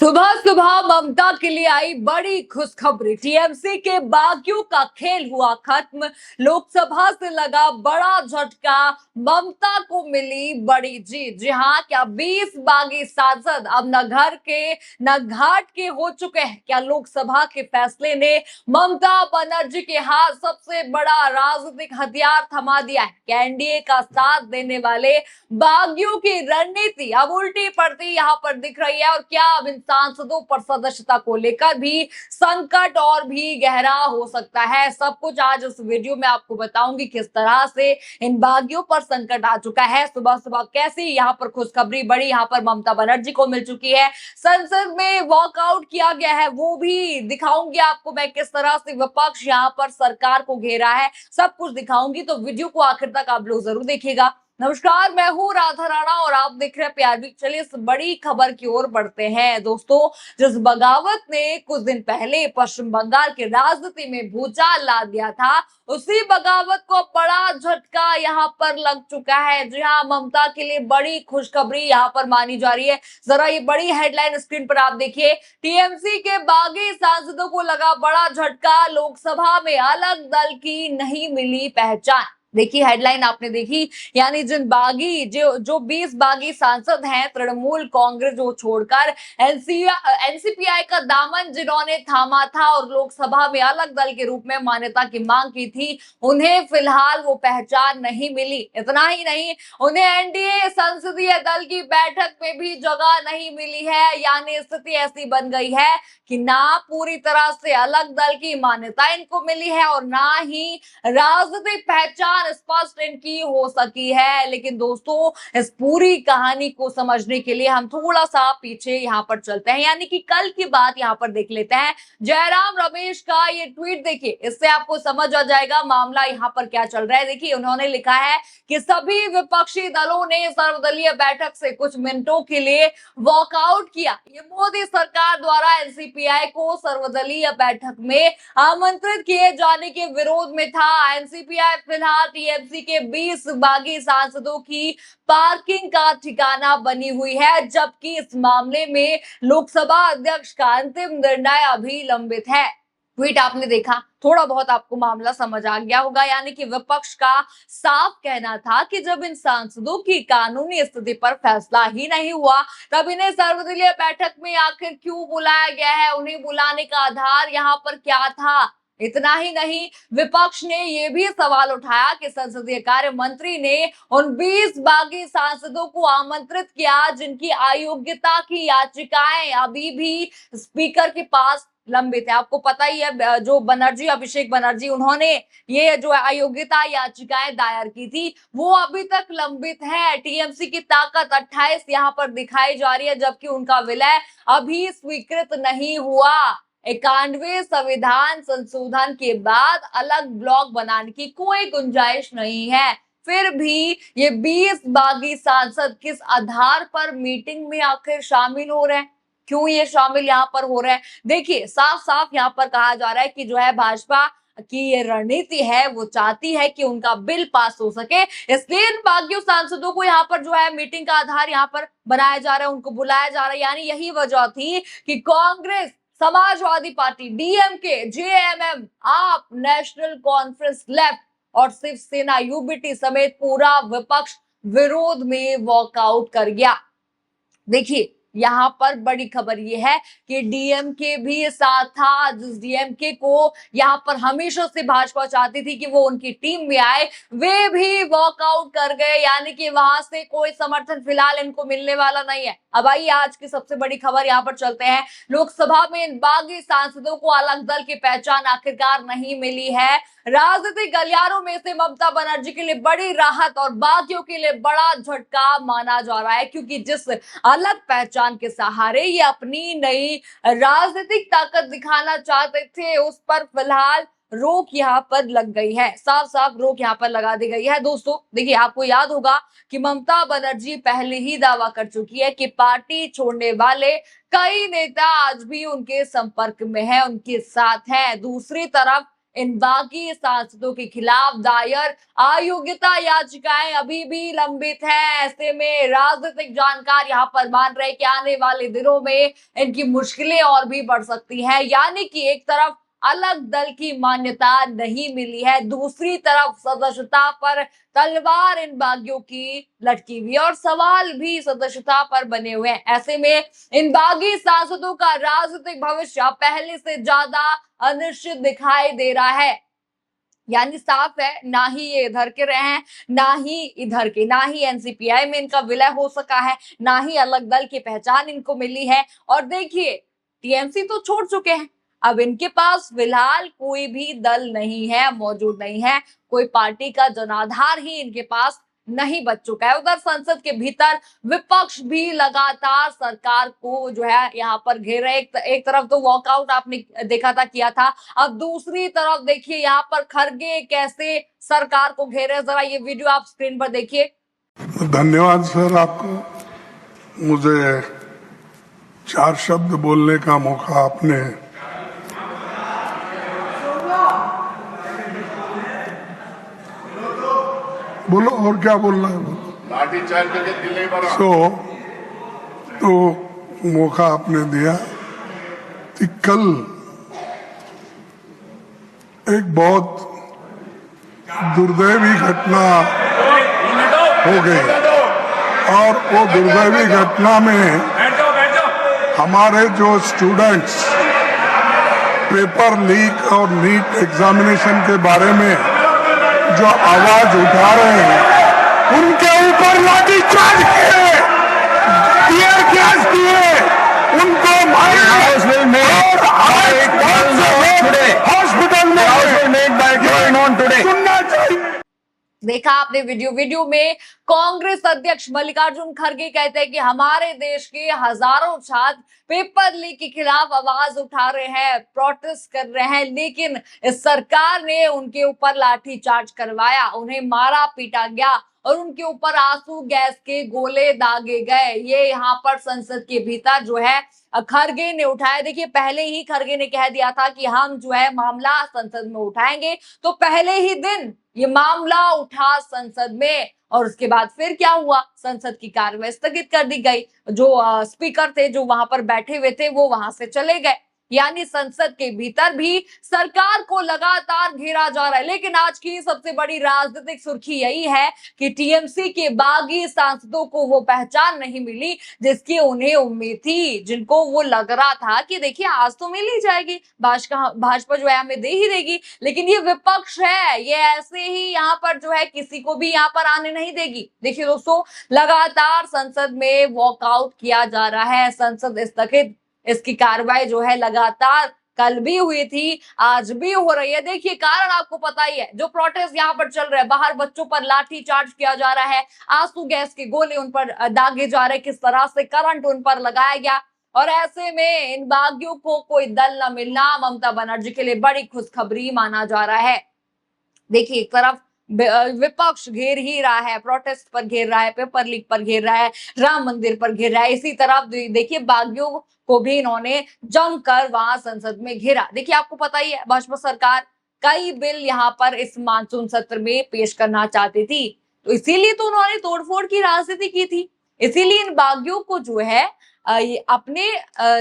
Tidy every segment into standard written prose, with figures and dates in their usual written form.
सुबह सुबह ममता के लिए आई बड़ी खुशखबरी। टीएमसी के बागियों का खेल हुआ खत्म। लोकसभा से लगा बड़ा झटका। ममता को मिली बड़ी जीत। जी हाँ, क्या 20 बागी सांसद अब न घर के न घाट के हो चुके हैं? क्या लोकसभा के फैसले ने ममता बनर्जी के हाथ सबसे बड़ा राजनीतिक हथियार थमा दिया है? क्या एनडीए का साथ देने वाले बागियों की रणनीति अब उल्टी पड़ती यहाँ पर दिख रही है? और क्या अब इन सांसदों पर सदस्यता को लेकर भी संकट और भी गहरा हो सकता है? सब कुछ आज इस वीडियो में आपको बताऊंगी, किस तरह से इन बागियों पर संकट आ चुका है। सुबह सुबह कैसी यहाँ पर खुशखबरी बड़ी यहाँ पर ममता बनर्जी को मिल चुकी है। संसद में वॉकआउट किया गया है, वो भी दिखाऊंगी आपको मैं। किस तरह से विपक्ष यहाँ पर सरकार को घेरा है, सब कुछ दिखाऊंगी, तो वीडियो को आखिर तक आप लोग जरूर देखिएगा। नमस्कार, मैं हूँ राधा राणा और आप देख रहे हैं प्यार भी। चलिए इस बड़ी खबर की ओर बढ़ते हैं दोस्तों। जिस बगावत ने कुछ दिन पहले पश्चिम बंगाल की राजनीति में भूचाल ला दिया था, उसी बगावत को बड़ा झटका यहाँ पर लग चुका है। जी हाँ, ममता के लिए बड़ी खुशखबरी यहाँ पर मानी जा रही है। जरा ये बड़ी हेडलाइन स्क्रीन पर आप देखिए। टीएमसी के बागी सांसदों को लगा बड़ा झटका। लोकसभा में अलग दल की नहीं मिली पहचान। देखिए हेडलाइन आपने देखी, यानी जिन बागी जो 20 बागी सांसद हैं, तृणमूल कांग्रेस जो छोड़कर एनसीपीआई का दामन जिन्होंने थामा था और लोकसभा में अलग दल के रूप में मान्यता की मांग की थी, उन्हें फिलहाल वो पहचान नहीं मिली। इतना ही नहीं, उन्हें एनडीए संसदीय दल की बैठक में भी जगह नहीं मिली है। यानी स्थिति ऐसी बन गई है कि ना पूरी तरह से अलग दल की मान्यता इनको मिली है और ना ही राजनीतिक पहचान स्पष्ट इनकी हो सकी है। लेकिन दोस्तों, इस पूरी कहानी को समझने के लिए हम थोड़ा सा पीछे यहाँ पर चलते हैं, यानी कि कल की बात यहाँ पर देख लेते हैं। जयराम रमेश का ये ट्वीट देखिए, इससे आपको समझ आ जाएगा मामला यहाँ पर क्या चल रहा है। देखिए, उन्होंने लिखा है कि सभी विपक्षी दलों ने सर्वदलीय बैठक से कुछ मिनटों के लिए वॉकआउट किया। ये मोदी सरकार द्वारा एनसीपीआई को सर्वदलीय बैठक में आमंत्रित किए जाने के विरोध में था। एनसीपीआई फिलहाल टीएमसी के 20 बागी सांसदों की पार्किंग का ठिकाना बनी हुई है, जबकि इस मामले में लोकसभा अध्यक्ष का अंतिम निर्णय अभी लंबित है। ट्वीट आपने देखा, थोड़ा बहुत आपको मामला समझ आ गया होगा। यानी कि विपक्ष का साफ कहना था कि जब इन सांसदों की कानूनी स्थिति पर फैसला ही नहीं हुआ, तब इन्हें सर्वदलीय बैठक में आखिर क्यों बुलाया गया है? उन्हें बुलाने का आधार यहाँ पर क्या था? इतना ही नहीं, विपक्ष ने यह भी सवाल उठाया कि संसदीय कार्य मंत्री ने उन 20 बागी सांसदों को आमंत्रित किया जिनकी अयोग्यता की याचिकाएं अभी भी स्पीकर के पास लंबित है। आपको पता ही है, जो बनर्जी, अभिषेक बनर्जी, उन्होंने ये जो अयोग्यता याचिकाएं दायर की थी, वो अभी तक लंबित है। टीएमसी की ताकत 28 यहाँ पर दिखाई जा रही है, जबकि उनका विलय अभी स्वीकृत नहीं हुआ। 91वें संविधान संशोधन के बाद अलग ब्लॉक बनाने की कोई गुंजाइश नहीं है। फिर भी ये 20 बागी सांसद किस आधार पर मीटिंग में आखिर शामिल हो रहे हैं? क्यों ये शामिल यहाँ पर हो रहे हैं? देखिए, साफ साफ यहाँ पर कहा जा रहा है कि जो है भाजपा की ये रणनीति है, वो चाहती है कि उनका बिल पास हो सके, इसलिए इन बागियों सांसदों को यहाँ पर जो है मीटिंग का आधार यहाँ पर बनाया जा रहा है, उनको बुलाया जा रहा है। यानी यही वजह थी कि Congress, Samajwadi party, DMK, JMM, आप, नेशनल कॉन्फ्रेंस लेफ्ट और शिवसेना यूबीटी समेत पूरा विपक्ष विरोध में वॉकआउट कर गया। देखिए, यहाँ पर बड़ी खबर यह है कि डीएमके भी साथ था। जिस डीएमके को यहाँ पर हमेशा से भाजपा चाहती थी कि वो उनकी टीम में आए, वे भी वॉकआउट कर गए। यानी कि वहां से कोई समर्थन फिलहाल इनको मिलने वाला नहीं है। अब आइए आज की सबसे बड़ी खबर यहाँ पर चलते हैं। लोकसभा में इन बागी सांसदों को अलग दल की पहचान आखिरकार नहीं मिली है। राजनीतिक गलियारों में से ममता बनर्जी के लिए बड़ी राहत और बागियों के लिए बड़ा झटका माना जा रहा है, क्योंकि जिस अलग पहचान के सहारे ये अपनी नई राजनीतिक ताकत दिखाना चाहते थे, उस पर फिलहाल रोक यहाँ पर लग गई है। साफ साफ रोक यहाँ पर लगा दी गई है। दोस्तों देखिए, आपको याद होगा कि ममता बनर्जी पहले ही दावा कर चुकी है कि पार्टी छोड़ने वाले कई नेता आज भी उनके संपर्क में है, उनके साथ हैं। दूसरी तरफ इन बागी सांसदों के खिलाफ दायर अयोग्यता याचिकाएं अभी भी लंबित है। ऐसे में राजनीतिक जानकार यहाँ पर मान रहे कि आने वाले दिनों में इनकी मुश्किलें और भी बढ़ सकती हैं। यानी कि एक तरफ अलग दल की मान्यता नहीं मिली है, दूसरी तरफ सदस्यता पर तलवार इन बागियों की लटकी हुई है और सवाल भी सदस्यता पर बने हुए हैं। ऐसे में इन बागी सांसदों का राजनीतिक भविष्य पहले से ज्यादा अनिश्चित दिखाई दे रहा है। यानी साफ है, ना ही ये इधर के रहे हैं, ना ही इधर के, ना ही एनसीपीआई में इनका विलय हो सका है, ना ही अलग दल की पहचान इनको मिली है। और देखिए, टीएमसी तो छोड़ चुके हैं, अब इनके पास फिलहाल कोई भी दल नहीं है, मौजूद नहीं है, कोई पार्टी का जनाधार ही इनके पास नहीं बच चुका है। उधर संसद के भीतर विपक्ष भी लगातार सरकार को जो है यहाँ पर घेर रहे। एक तरफ तो वॉकआउट आपने देखा था, किया था, अब दूसरी तरफ देखिए यहाँ पर खरगे कैसे सरकार को घेरे। जरा ये वीडियो आप स्क्रीन पर देखिए। धन्यवाद सर, आपको मुझे 4 शब्द बोलने का मौका आपने बोलो, और क्या बोलना है बोलो। तो मौका आपने दिया कि कल एक बहुत दुर्दैवी घटना हो गई और वो दुर्दैवी घटना में हमारे जो स्टूडेंट्स पेपर लीक और नीट एग्जामिनेशन के बारे में जो आवाज उठा रहे हैं, उनके ऊपर लाठीचार्ज किए, टीयर गैस दिए, उनको मारे और हॉस्पिटल में सुनना चाहिए। देखा आपने वीडियो में कांग्रेस अध्यक्ष मल्लिकार्जुन खड़गे कहते हैं कि हमारे देश के हजारों छात्र पेपर लीक के खिलाफ आवाज उठा रहे हैं, प्रोटेस्ट कर रहे हैं, लेकिन इस सरकार ने उनके ऊपर लाठीचार्ज करवाया, उन्हें मारा पीटा गया और उनके ऊपर आंसू गैस के गोले दागे गए। ये यहाँ पर संसद के भीतर जो है खड़गे ने उठाया। देखिए, पहले ही खड़गे ने कह दिया था कि हम जो है मामला संसद में उठाएंगे, तो पहले ही दिन ये मामला उठा संसद में और उसके बाद फिर क्या हुआ, संसद की कार्यवाही स्थगित कर दी गई। जो स्पीकर थे, जो वहां पर बैठे हुए थे, वो वहां से चले गए। यानी संसद के भीतर भी सरकार को लगातार घेरा जा रहा है। लेकिन आज की सबसे बड़ी राजनीतिक सुर्खी यही है कि टीएमसी के बागी सांसदों को वो पहचान नहीं मिली जिसकी उन्हें उम्मीद थी, जिनको वो लग रहा था कि देखिए आज तो मिल ही जाएगी, भाजपा जो है हमें दे ही देगी। लेकिन ये विपक्ष है, ये ऐसे ही यहाँ पर जो है किसी को भी यहाँ पर आने नहीं देगी। देखिए दोस्तों, लगातार संसद में वॉकआउट किया जा रहा है, संसद स्थगित, इसकी कार्रवाई जो है लगातार कल भी हुई थी, आज भी हो रही है। देखिए, कारण आपको पता ही है, जो प्रोटेस्ट यहाँ पर चल रहे हैं, बाहर बच्चों पर लाठी चार्ज किया जा रहा है, आंसू गैस के गोले उन पर दागे जा रहे हैं, किस तरह से करंट उन पर लगाया गया। और ऐसे में इन बागियों को कोई दल न मिलना ममता बनर्जी के लिए बड़ी खुशखबरी माना जा रहा है। देखिए, एक तरफ विपक्ष घेर ही रहा है, प्रोटेस्ट पर घेर रहा है, पेपर लीक पर घेर रहा है, राम मंदिर पर घेर रहा है, इसी तरफ देखिए बागियों को भी इन्होंने जमकर वहां संसद में घेरा। देखिए, आपको पता ही है, भाजपा सरकार कई बिल यहाँ पर इस मानसून सत्र में पेश करना चाहती थी, तो इसीलिए तो उन्होंने तोड़फोड़ की राजनीति की थी। इसीलिए इन बागियों को जो है अपने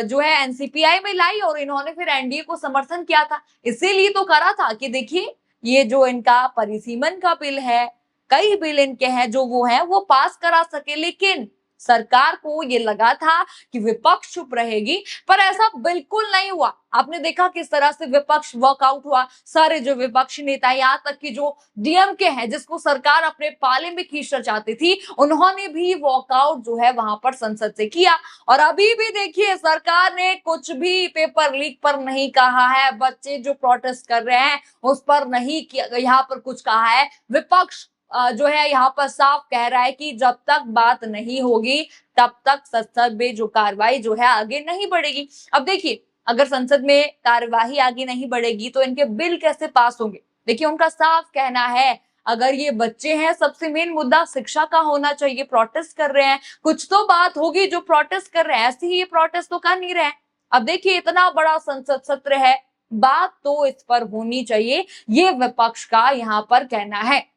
जो है एनसीपीआई में लाई और इन्होंने फिर एनडीए को समर्थन किया था। इसीलिए तो करा था कि देखिए, ये जो इनका परिसीमन का बिल है, कई बिल इनके हैं जो वो है वो पास करा सके। लेकिन सरकार को ये लगा था कि विपक्ष चुप रहेगी, पर ऐसा बिल्कुल नहीं हुआ। आपने देखा किस तरह से विपक्ष वॉकआउट हुआ, सारे जो विपक्षी नेता, यहाँ तक कि जो डीएमके हैं, जिसको सरकार अपने पाले में खींचना चाहती थी, उन्होंने भी वॉकआउट जो है वहां पर संसद से किया। और अभी भी देखिए, सरकार ने कुछ भी पेपर लीक पर नहीं कहा है, बच्चे जो प्रोटेस्ट कर रहे हैं उस पर नहीं यहाँ पर कुछ कहा है। विपक्ष जो है यहाँ पर साफ कह रहा है कि जब तक बात नहीं होगी तब तक संसद में जो कार्रवाई जो है आगे नहीं बढ़ेगी। अब देखिए, अगर संसद में कार्यवाही आगे नहीं बढ़ेगी तो इनके बिल कैसे पास होंगे। देखिए, उनका साफ कहना है, अगर ये बच्चे हैं, सबसे मेन मुद्दा शिक्षा का होना चाहिए, प्रोटेस्ट कर रहे हैं, कुछ तो बात होगी जो प्रोटेस्ट कर रहे हैं, ऐसे ही ये प्रोटेस्ट तो कर नहीं रहे हैं। अब देखिए, इतना बड़ा संसद सत्र है, बात तो इस पर होनी चाहिए, ये विपक्ष का यहाँ पर कहना है।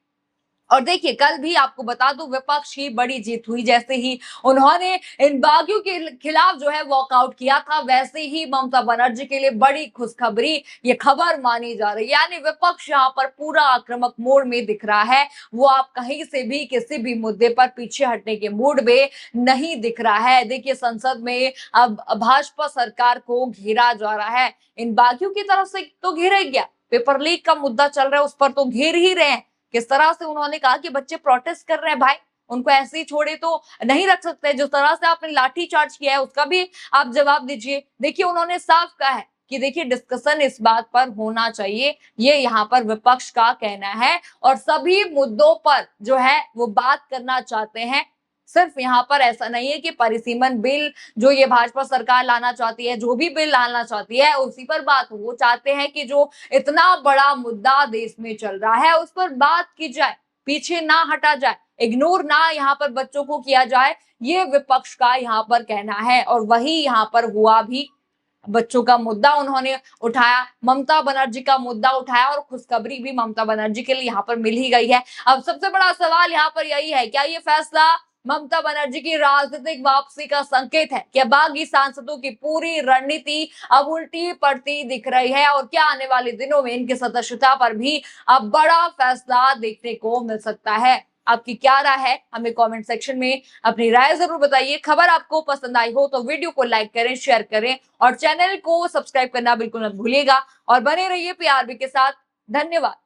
और देखिए कल भी आपको बता दूं विपक्ष की बड़ी जीत हुई, जैसे ही उन्होंने इन बागियों के खिलाफ जो है वॉकआउट किया था, वैसे ही ममता बनर्जी के लिए बड़ी खुशखबरी ये खबर मानी जा रही है। यानी विपक्ष यहाँ पर पूरा आक्रामक मोड में दिख रहा है, वो आप कहीं से भी किसी भी मुद्दे पर पीछे हटने के मूड में नहीं दिख रहा है। देखिए संसद में अब भाजपा सरकार को घेरा जा रहा है, इन बागियों की तरफ से तो घेरा ही गया, पेपर लीक का मुद्दा चल रहा है उस पर तो घेर ही रहे हैं। किस तरह से उन्होंने कहा कि बच्चे प्रोटेस्ट कर रहे हैं भाई, उनको ऐसे ही छोड़े तो नहीं रख सकते, जिस तरह से आपने लाठी चार्ज किया है उसका भी आप जवाब दीजिए। देखिए उन्होंने साफ कहा है कि देखिए डिस्कशन इस बात पर होना चाहिए, ये यहाँ पर विपक्ष का कहना है और सभी मुद्दों पर जो है वो बात करना चाहते हैं। सिर्फ यहाँ पर ऐसा नहीं है कि परिसीमन बिल जो ये भाजपा सरकार लाना चाहती है, जो भी बिल लाना चाहती है उसी पर बात हो, वो चाहते हैं कि जो इतना बड़ा मुद्दा देश में चल रहा है उस पर बात की जाए, पीछे ना हटा जाए, इग्नोर ना यहाँ पर बच्चों को किया जाए, ये विपक्ष का यहाँ पर कहना है। और वही यहाँ पर हुआ भी, बच्चों का मुद्दा उन्होंने उठाया, ममता बनर्जी का मुद्दा उठाया और खुशखबरी भी ममता बनर्जी के लिए यहाँ पर मिल ही गई है। अब सबसे बड़ा सवाल यहाँ पर यही है, क्या ये फैसला ममता बनर्जी की राजनीतिक वापसी का संकेत है? क्या बागी सांसदों की पूरी रणनीति अब उल्टी पड़ती दिख रही है और क्या आने वाले दिनों में इनकी सदस्यता पर भी अब बड़ा फैसला देखने को मिल सकता है? आपकी क्या राय है? हमें कमेंट सेक्शन में अपनी राय जरूर बताइए। खबर आपको पसंद आई हो तो वीडियो को लाइक करें, शेयर करें और चैनल को सब्सक्राइब करना बिल्कुल मत भूलिएगा और बने रहिए पीआरबी के साथ। धन्यवाद।